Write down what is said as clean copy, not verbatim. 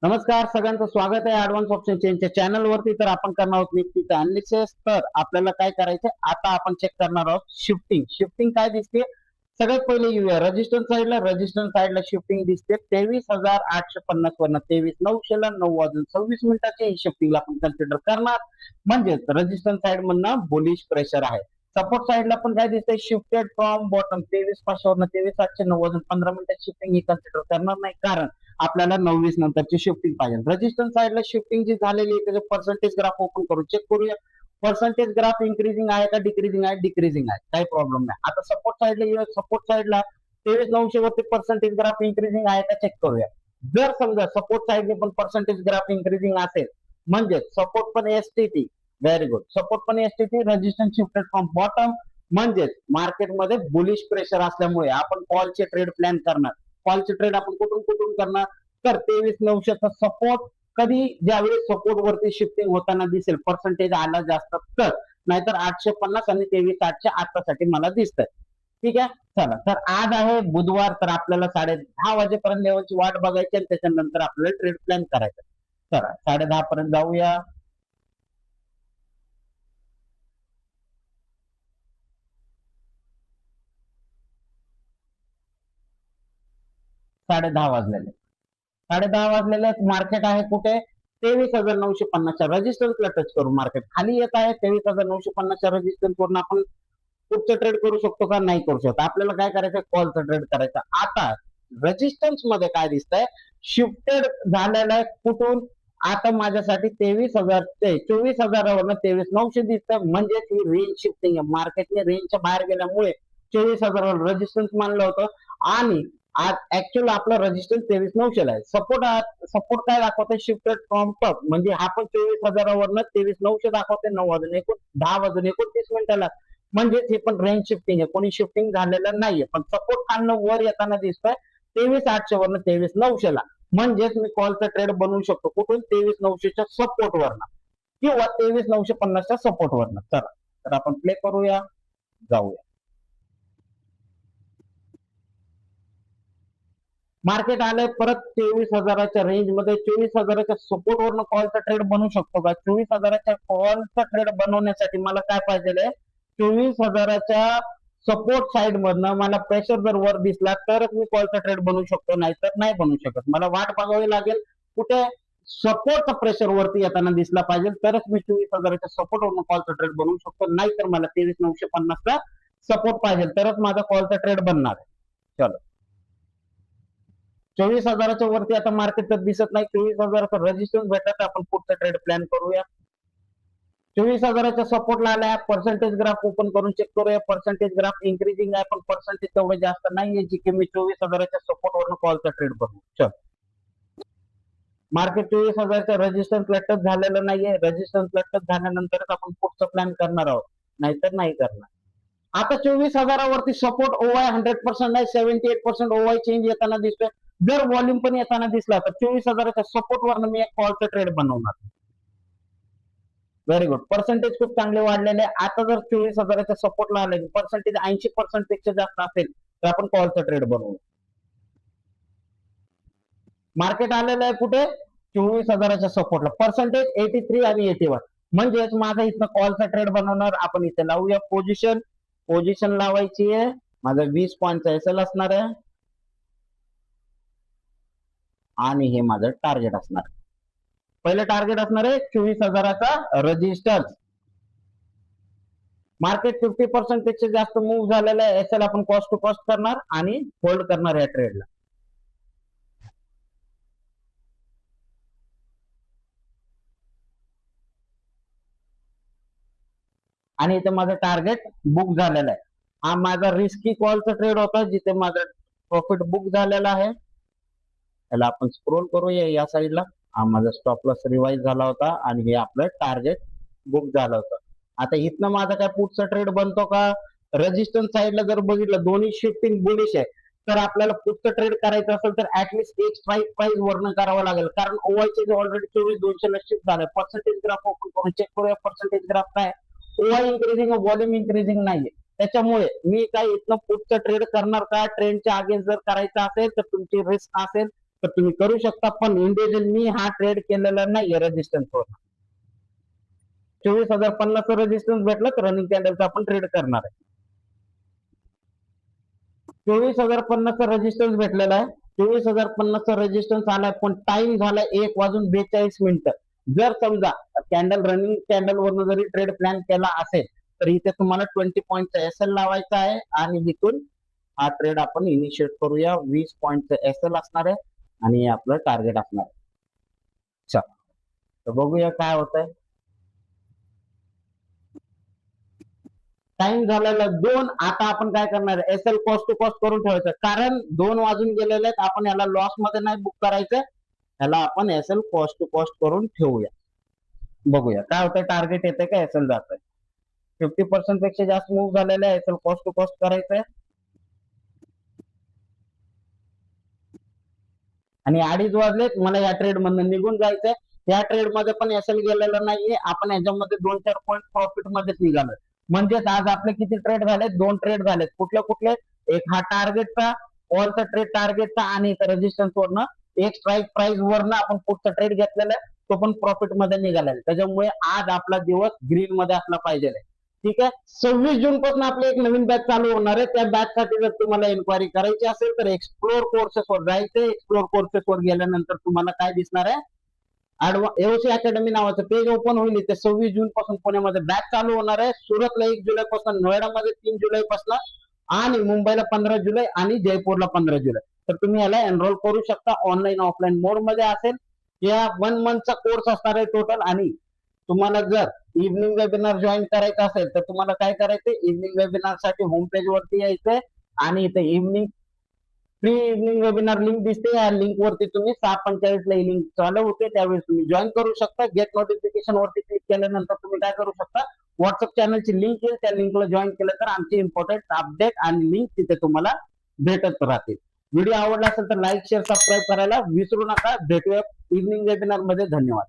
नमस्कार, सगळ्यांचं स्वागत आहे ऍडव्हान्स ऑप्शन चेनच्या चॅनल वरती. तर आपण करणार आहोत निफ्टीचं अनालिसिस. तर आपल्याला काय करायचं, आता आपण चेक करणार आहोत शिफ्टिंग. शिफ्टिंग काय दिसते, सगळ्यात पहिले येऊया रेजिस्टन्स साईडला. रेजिस्टन्स साईडला शिफ्टिंग दिसते 23,850 वरनं 23,900 ला 9:26 ही शिफ्टिंगला आपण कन्सिडर करणार. म्हणजेच रेजिस्टन्स साईड मधनं बुलिश प्रेशर आहे. सपोर्ट साईडला पण काय दिसतंय, शिफ्टेड फ्रॉम बॉटम 23,500 वरनं 23,700 9:15 शिफ्टिंग ही कन्सिडर करणार नाही, कारण आपल्याला 29 नंतरची शिफ्टिंग पाहिजे. रेजिस्टन्स साईडला शिफ्टिंग जी झालेली आहे त्याचे पर्सेंटेज ग्राफ ओपन करू, चेक करूया. पर्सेंटेज ग्राफ इन्क्रीजिंग आहे का डिक्रीजिंग आहे? डिक्रीजिंग आहे, काही प्रॉब्लेम नाही. आता सपोर्ट साईडला येऊया. सपोर्ट साईडला 23,900 वरती पर्सेंटेज ग्राफ इन्क्रीजिंग आहे का चेक करूया. जर समजा सपोर्ट साईडने पण पर्सेंटेज ग्राफ इन्क्रीजिंग असेल, म्हणजे सपोर्ट पण एसटीटी, व्हेरी गुड, सपोर्ट पण STT, resistance shifted from bottom, म्हणजेच मार्केटमध्ये बुलिश प्रेशर असल्यामुळे आपण कॉलचे ट्रेड प्लॅन करणार. कॉलचे ट्रेड आपण कुठून कुठून करणार, तर 23,900चा सपोर्ट कधी, ज्यावेळी सपोर्ट वरती शिफ्टिंग होताना दिसेल, पर्सेंटेज आला जास्त तर, नाहीतर 850 आणि 23,800 आतासाठी मला दिसतंय. ठीक आहे, चला. तर आज आहे बुधवार, तर आपल्याला 10:30 वाजेपर्यंत लेवलची वाट बघायची आणि त्याच्यानंतर आपल्याला ट्रेड प्लॅन करायचा. चला 10:30 पर्यंत जाऊया. साडे दहा वाजलेले मार्केट आहे कुठे, 23,950च्या रेजिस्टन्सला टच करून मार्केट खाली येत आहे. 23,950च्या रेजिस्टन्स वरून आपण पुढचं ट्रेड करू शकतो का, नाही करू शकतो. आपल्याला काय करायचं, कॉलचा ट्रेड करायचा. आता रेजिस्टन्स मध्ये काय दिसतंय, शिफ्टेड झालेलं आहे कुठून, आता माझ्यासाठी 23,000 ते 24,000वरनं 23,900 दिसतं, म्हणजे ही रेंज शिफ्टिंग आहे. मार्केटने रेंजच्या बाहेर गेल्यामुळे 24,000 रेजिस्टन्स मानलं होतं आणि आज ऍक्च्युअल आपला रेजिस्टन्स 23,900 आहे. सपोर्ट काय दाखवतोय, शिफ्टेड फ्रॉम टॉप, म्हणजे हा पण 24,000वरनं 23,900 दाखवते. 9:10 म्हणजे हे पण रेंज शिफ्टिंग आहे, कोणी शिफ्टिंग झालेलं नाहीये. पण सपोर्ट खालनं वर येताना दिसतोय 23,800 वरनं 23,900 ला, म्हणजेच मी कॉलचा ट्रेड बनवू शकतो कुठून, 23,900च्या सपोर्ट वरनं किंवा 23,950च्या सपोर्ट वरनं. चला तर आपण प्ले करूया, जाऊया. मार्केट आलंय परत 23,000च्या रेंज मध्ये. 24,000च्या सपोर्ट वरनं कॉलचा ट्रेड बनवू शकतो का? 24,000च्या कॉलचा ट्रेड बनवण्यासाठी मला काय पाहिजे, 24,000च्या सपोर्ट साइड मधनं मला प्रेशर जर वर दिसला तरच मी कॉलचा ट्रेड बनवू शकतो, नाहीतर नाही बनवू शकत. मला वाट बघावी लागेल कुठे, सपोर्टचा प्रेशर वरती येताना दिसला पाहिजे, तरच मी 24,000च्या सपोर्ट वरून कॉलचा ट्रेड बनवू शकतो. नाहीतर मला 23,950चा सपोर्ट पाहिजे, तरच माझा कॉलचा ट्रेड बनणार आहे. चलो, 24,000च्या वरती आता मार्केट तर दिसत नाही. 24,000चा रेजिस्टन्स भेटत, आपण पुढचा ट्रेड प्लॅन करूया. 24,000च्या सपोर्टला आलाय, पर्सेंटेज ग्राफ ओपन करून चेक करूया. पर्सेंटेज ग्राफ इन्क्रीजिंग आहे, पण पर्सेंटेज तेवढे जास्त नाहीये जी की मी 24,000च्या सपोर्ट वरून कॉलचा ट्रेड बनवू. चल, मार्केट 24,000च्या रेजिस्टन्सला टच झालेलं नाहीये. रेजिस्टन्सला टच झाल्यानंतरच आपण पुढचा प्लॅन करणार आहोत, नाहीतर नाही करणार. आता 24,000वरती सपोर्ट ओवाय 100% नाही, 78% ओवाय चेंज येताना दिसतोय. जर व्हॉल्यूम पण येताना दिसला तर 24,000च्या सपोर्ट वरनं मी एक कॉलचा ट्रेड बनवणार. व्हेरी गुड, पर्सेंटेज खूप चांगले वाढलेले. आता जर 24,000च्या सपोर्टला आले, पर्सेंटेज 80% पेक्षा जास्त असेल, तर आपण कॉलचा ट्रेड बनवू. मार्केट आलेलं आहे कुठे, 24,000च्या सपोर्टला, पर्सेंटेज 83 आणि 81, म्हणजेच माझा इथं कॉलचा ट्रेड बनवणार. आपण इथे लावूया पोझिशन लावायची आहे. माझं 20 पॉईंटचा एसएल असणार आहे आणि हे माझं टार्गेट असणार. पहिलं टार्गेट असणार आहे 24,000चा रेजिस्टन्स. मार्केट 50% पेक्षा जास्त मूव्ह झालेलं आहे. एसएल आपण कॉस्ट टू कॉस्ट करणार आणि होल्ड करणार या ट्रेडला. आणि इथे माझं टार्गेट बुक झालेलं आहे. हा माझा रिस्की कॉलचा ट्रेड होता, जिथे माझा प्रॉफिट बुक झालेला आहे. त्याला आपण स्क्रोल करूया या साईडला. हा माझा स्टॉप लॉस रिवाइज झाला होता आणि हे आपलं टार्गेट बुक झालं होतं. आता इथनं माझा काय पुढचा ट्रेड बनतो का, रेजिस्टन्स साईडला जर बघितलं दोन्ही शिफ्टिंग बुलिश आहे, तर आपल्याला पुढचं ट्रेड करायचं असेल तर ऍटलीस्ट एक स्ट्राईक प्राइस वर्णन करावं लागेल, कारण ओवायचे ऑलरेडी 24,200 शिफ्ट झालंय. पर्सेंटेज ग्राफ ओपन करून चेक करूया. पर्सेंटेज ग्राफ काय, ओवाय इन्क्रीजिंग, व्हॉल्यूम इन्क्रीजिंग नाहीये. त्याच्यामुळे मी काय इथनं पुढचं ट्रेड करणार का, ट्रेंडच्या अगेन्स्ट जर करायचं असेल तर तुमची रिस्क असेल तर तुम्ही करू शकता. पण इंडिव्हिज्युअल मी हा ट्रेड केलेला नाहीये रेजिस्टन्सवर. 24,050 रेजिस्टन्स भेटलं तर रनिंग कॅन्डलचा आपण ट्रेड करणार आहे. 24,050 रेजिस्टन्स भेटलेला आहे. 24,050 रेजिस्टन्स आलाय, पण टाइम झाला 1:42. जर समजा कॅन्डल रनिंग कॅन्डल वरून जरी ट्रेड प्लॅन केला असेल तर इथे तुम्हाला 20 पॉईंटचा एसएल लावायचा आहे आणि इथून हा ट्रेड आपण इनिशिएट करूया. 20 पॉईंटचं एसएल असणार आहे आणि आपलं टार्गेट असणार आहे. चला तर बघूया काय होत आहे. टाइम झालेला 2. आता आपण काय करणार, एसएल कॉस्ट टू कॉस्ट करून ठेवायचं, कारण 2 वाजून गेलेले आहेत. आपण याला लॉस मध्ये नाही बुक करायचं, याला आपण एसएल कॉस्ट टू कॉस्ट करून ठेवूया. बघूया काय होतंय, टार्गेट येते का एसएल जात आहे. 50% पेक्षा जास्त मूव्ह झालेला आहे, एसएल कॉस्ट टू कॉस्ट करायचंय. आणि 2:30 वाजलेत, मला या ट्रेड मधून निघून जायचंय. या ट्रेड मध्ये पण एसएल गेलेला नाहीये, आपण याच्यामध्ये 2-4 पॉईंट प्रॉफिट मध्येच निघालोय. म्हणजेच आज आपले किती ट्रेड झालेत, 2 ट्रेड झालेत. कुठले कुठले, एक हा टार्गेटचा, ऑलचा ट्रेड टार्गेटचा आणि रेजिस्टन्स वरनं एक स्ट्राईक प्राइस वरनं आपण पुढचा ट्रेड घेतलेला आहे, तो पण प्रॉफिट मध्ये निघालेला आहे. त्याच्यामुळे आज आपला दिवस ग्रीन मध्ये असला पाहिजे. ठीक आहे. 26 जून पासून आपली एक नवीन बॅच चालू होणार आहे. त्या बॅच साठी जर तुम्हाला इन्क्वायरी करायची असेल तर एक्सप्लोर कोर्सेसवर जायचं. एक्सप्लोर कोर्सेसवर गेल्यानंतर तुम्हाला काय दिसणार आहे, एओसी अकॅडमी नावाचं पेज ओपन होईल. ते 26 जून पासून पुण्यामध्ये बॅच चालू होणार आहे. सुरतला 1 जुलै पासून, नोएडामध्ये 3 जुलै पासून आणि मुंबईला 15 जुलै आणि जयपूरला 15 जुलै. तर तुम्ही याला एनरोल करू शकता. ऑनलाईन ऑफलाईन मोड मध्ये असेल. या 1 मंथचा कोर्स असणार आहे टोटल. आणि तुम्हाला जर इव्हनिंग वेबिनार जॉईन करायचं असेल तर तुम्हाला काय करायचंय, इव्हनिंग वेबिनार साठी होम पेज वरती यायचंय आणि इथे फ्री इव्हनिंग वेबिनार लिंक दिसते. या लिंक वरती तुम्ही 6:45 ला लिंक चालू होते, त्यावेळेस तुम्ही जॉईन करू शकता. गेट नोटिफिकेशन वरती क्लिक केल्यानंतर तुम्ही काय करू शकता, व्हॉट्सअप चॅनलची लिंक येईल, त्या लिंकला जॉईन केलं तर आमची इम्पॉर्टंट अपडेट आणि लिंक तिथे तुम्हाला भेटत राहतील. व्हिडिओ आवडला असेल तर लाईक शेअर सबस्क्राईब करायला विसरू नका. भेटूया इव्हनिंग वेबिनार मध्ये. धन्यवाद.